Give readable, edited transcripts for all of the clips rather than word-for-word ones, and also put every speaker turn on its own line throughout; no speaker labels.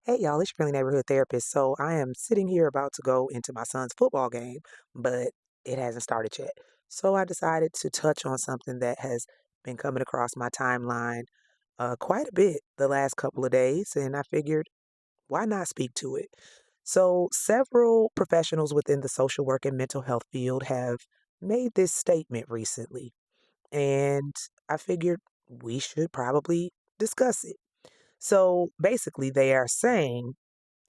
Hey y'all, it's your friendly neighborhood therapist. So I am sitting here about to go into my son's football game, but it hasn't started yet. So I decided to touch on something that has been coming across my timeline quite a bit the last couple of days, and I figured why not speak to it? So several professionals within the social work and mental health field have made this statement recently, and I figured we should probably discuss it. So basically, they are saying,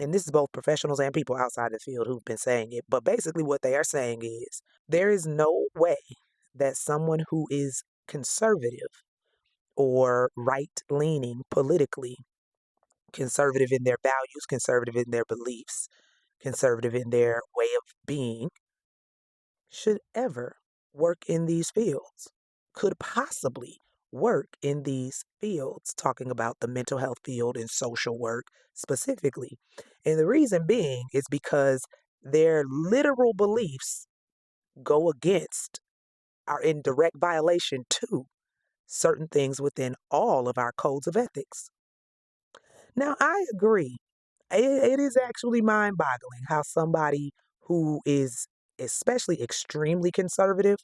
and this is both professionals and people outside the field who've been saying it, but basically what they are saying is there is no way that someone who is conservative or right leaning politically, conservative in their values, conservative in their beliefs, conservative in their way of being, should ever work in these fields, could possibly work in these fields, talking about the mental health field and social work specifically. And the reason being is because their literal beliefs go against, are in direct violation to certain things within all of our codes of ethics. Now, I agree. It is actually mind boggling how somebody who is especially extremely conservative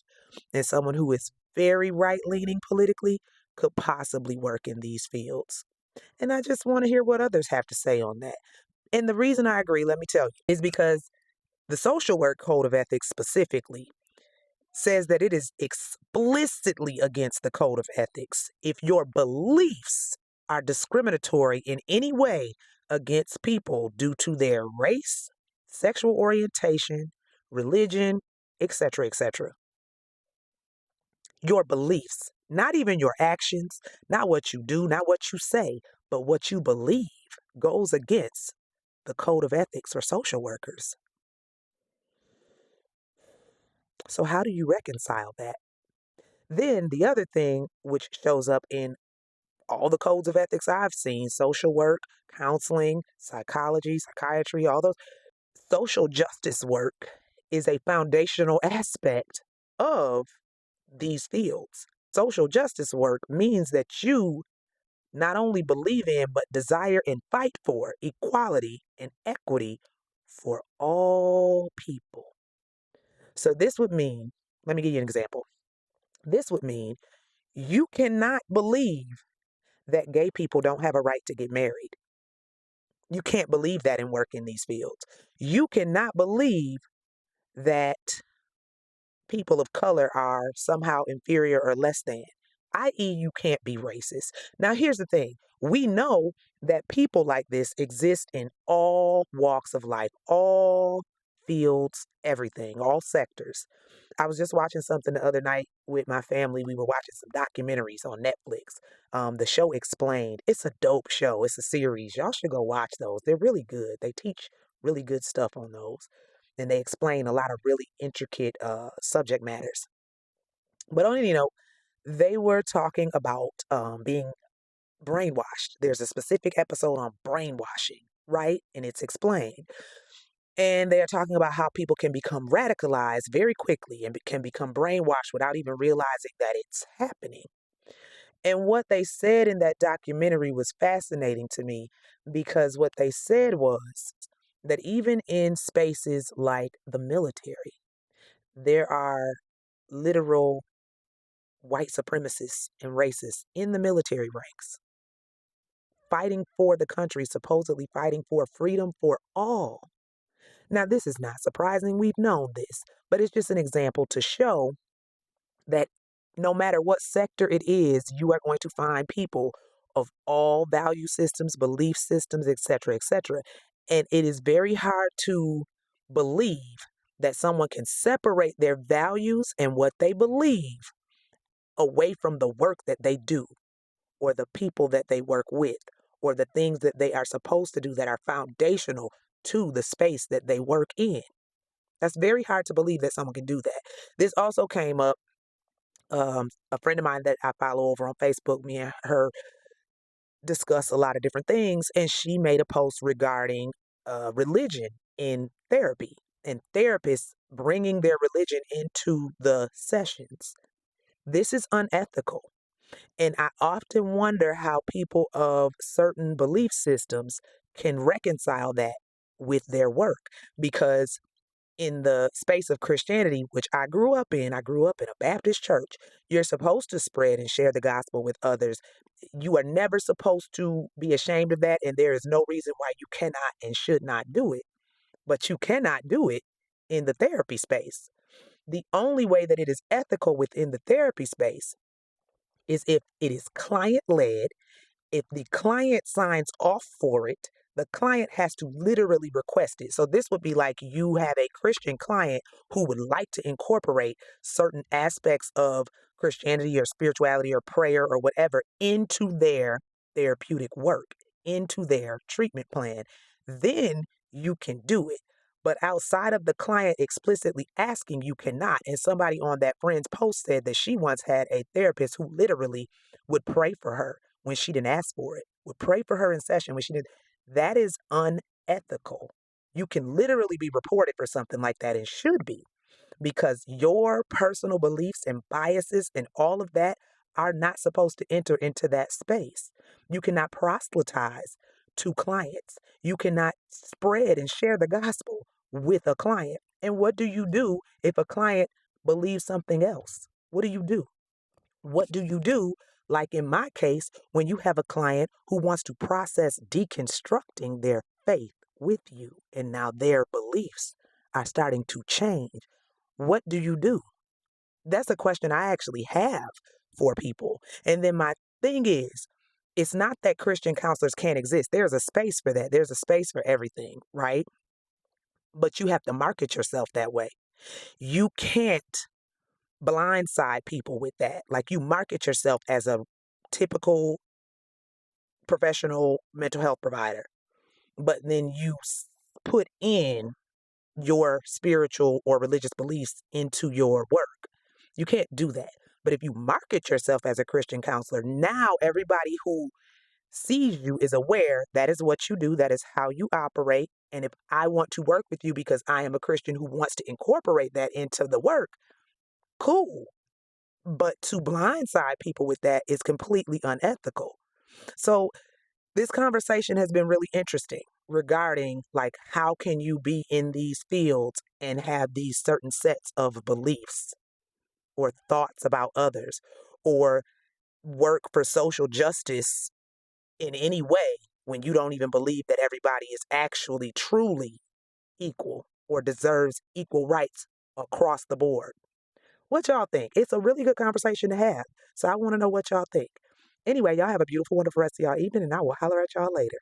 and someone who is very right leaning politically could possibly work in these fields. And I just want to hear what others have to say on that. And the reason I agree, let me tell you, is because the social work code of ethics specifically says that it is explicitly against the code of ethics if your beliefs are discriminatory in any way against people due to their race, sexual orientation, religion, etc., etc. Your beliefs, not even your actions, not what you do, not what you say, but what you believe goes against the code of ethics for social workers. So, how do you reconcile that? Then, the other thing which shows up in all the codes of ethics I've seen, social work, counseling, psychology, psychiatry, all those, social justice work is a foundational aspect of these fields. Social justice work means that you not only believe in, but desire and fight for equality and equity for all people. So this would mean, let me give you an example. This would mean you cannot believe that gay people don't have a right to get married. You can't believe that and work in these fields. You cannot believe that people of color are somehow inferior or less than, i.e., you can't be racist. Now, here's the thing, we know that people like this exist in all walks of life, all fields, everything, all sectors. I was just watching something the other night with my family. We were watching some documentaries on Netflix. The show Explained. It's a dope show. It's a series. Y'all should go watch those. They're really good. They teach really good stuff on those, and they explain a lot of really intricate subject matters. But on any note, they were talking about being brainwashed. There's a specific episode on brainwashing, right? And it's explained. And they are talking about how people can become radicalized very quickly and can become brainwashed without even realizing that it's happening. And what they said in that documentary was fascinating to me because what they said was that even in spaces like the military, there are literal white supremacists and racists in the military ranks fighting for the country, supposedly fighting for freedom for all. Now, this is not surprising. We've known this, but it's just an example to show that no matter what sector it is, you are going to find people of all value systems, belief systems, etc., etc. And it is very hard to believe that someone can separate their values and what they believe away from the work that they do or the people that they work with or the things that they are supposed to do that are foundational to the space that they work in. That's very hard to believe that someone can do that. This also came up. A friend of mine that I follow over on Facebook, me and her discuss a lot of different things, and she made a post regarding religion in therapy and therapists bringing their religion into the sessions. This is unethical. And I often wonder how people of certain belief systems can reconcile that with their work. Because in the space of Christianity, which I grew up in a Baptist church. You're supposed to spread and share the gospel with others. You are never supposed to be ashamed of that, and there is no reason why you cannot and should not do it. But you cannot do it in the therapy space. The only way that it is ethical within the therapy space is if it is client led. If the client signs off for it, the client has to literally request it. So this would be like you have a Christian client who would like to incorporate certain aspects of Christianity or spirituality or prayer or whatever into their therapeutic work, into their treatment plan. Then you can do it. But outside of the client explicitly asking, you cannot. And somebody on that friend's post said that she once had a therapist who literally would pray for her when she didn't ask for it, would pray for her in session when she didn't. That is unethical. You can literally be reported for something like that and should be, because your personal beliefs and biases and all of that are not supposed to enter into that space. You cannot proselytize to clients. You cannot spread and share the gospel with a client. And what do you do if a client believes something else? What do you do? What do you do? Like in my case, when you have a client who wants to process deconstructing their faith with you, and now their beliefs are starting to change. What do you do? That's a question I actually have for people. And then my thing is, it's not that Christian counselors can't exist. There's a space for that. There's a space for everything, right? But you have to market yourself that way. You can't blindside people with that. Like, you market yourself as a typical professional mental health provider, but then you put in your spiritual or religious beliefs into your work. You can't do that. But if you market yourself as a Christian counselor, now everybody who sees you is aware that is what you do, that is how you operate. And if I want to work with you because I am a Christian who wants to incorporate that into the work, cool. But to blindside people with that is completely unethical. So this conversation has been really interesting regarding, like, how can you be in these fields and have these certain sets of beliefs or thoughts about others, or work for social justice in any way when you don't even believe that everybody is actually truly equal or deserves equal rights across the board. What y'all think? It's a really good conversation to have. So I want to know what y'all think. Anyway, y'all have a beautiful, wonderful rest of y'all evening, and I will holler at y'all later.